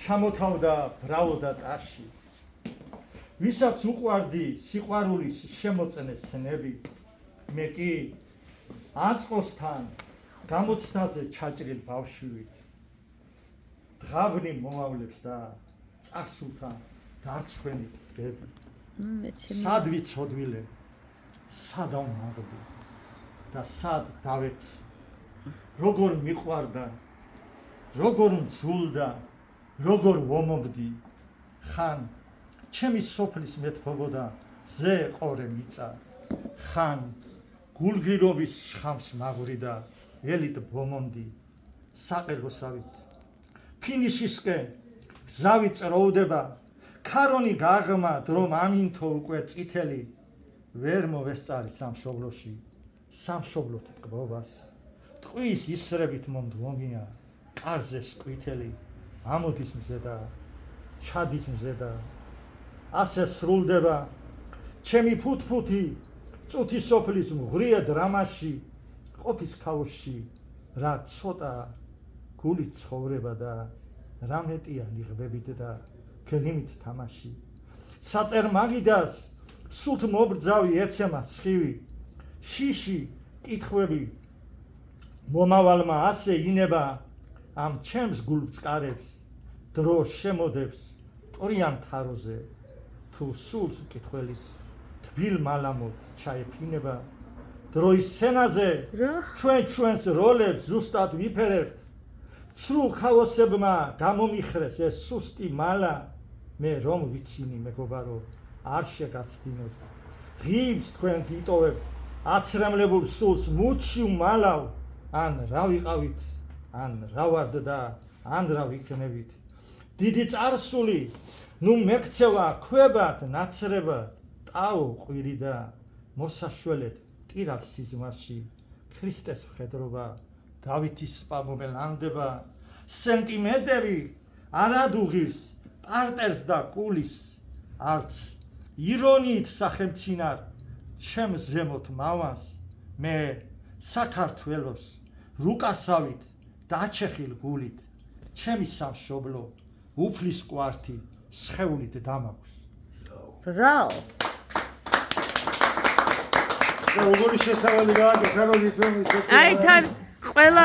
ჩამოთავდა ბრავოდა ტაში ვისაც უყვარდი სიყვარულის შემოწენეს ცნები მე კი აწყოსთან გამოცდაზე ჩაჭრილ ბავშვივით დღაბნი მომავლებს და წარსულთან დარცხვენით დები სად ვიცოდვილე სადავ მაღდი და სად დავეცი როგორ მიყვარდა როგორ მძულდა როგორ ვომობდი ხან ჩემი სოფლის მეთფობოდა ზე ყორე მიწა ხან გულგირობის შხამს მაღვრიდა ელით ბომონდი საყერგოსავით ფინიშისკენ გზავი წროვდება ქარონი გაღმა დრომ ამინთო უკვე წითელი ვერ მოვესწარი სამშობლოში სამშობლოთ ტკბობას ტყვის ისრებით მომდღომია კარზე სკვითელი ამოდის მზედა ჩადის მზედა ასე სრულდება ჩემი ფუთფუთი წუთი სოფლის მღრია დრამაში ყოფის ქაოსში რა ცოტა გული ცხოვრება და რა მეტია ნიღბებით და გლიმით თამაში საწერ მაგიდას სულთ მობრძავი ეცემა სხივი შიში კითხვები მომავალმა ასე ინება ამ ჩემს გულწკარებს დრო შემოდებს ტორიან თაროზე თუ სულს კითხველის თბილ მალამოდ ჩაეფინება დროის სცენაზე ჩვენს როლებს ზუსტად ვიფერებთ ცრუ ხაოსებმა გამომიხრეს ეს სუსტი მალა მე რომ ვიცინი მეგობარო არ შეგაცდინოს ღიმს თქვენ გიტოვებთ აცრემლებულ სულს მუჩი უმალავ ან რა ვიყავით ან რა ვარდ და ან რა ვიქნებით დიდი წარსული ნუ მეკცევა ქვებად ნაცრება ტაო ყვირი და მოსაშველეთ ტირალ სიზმარში ქრისტეს მხედრობა დავითის სპამობელანდება სენტიმეტრი არადუღის პარტერს და კულის არც ირონიით სახელმწინარ ჩემს ზემოთ მავანს მე საქართველოს რუკასავით დაჩეხილ გულით ჩემი სამშობლო უფლის კვართი სხეულით დამაქვს Bravo! როგორი შესავალი გააკეთა რომ ითქვენ აი თან ყველა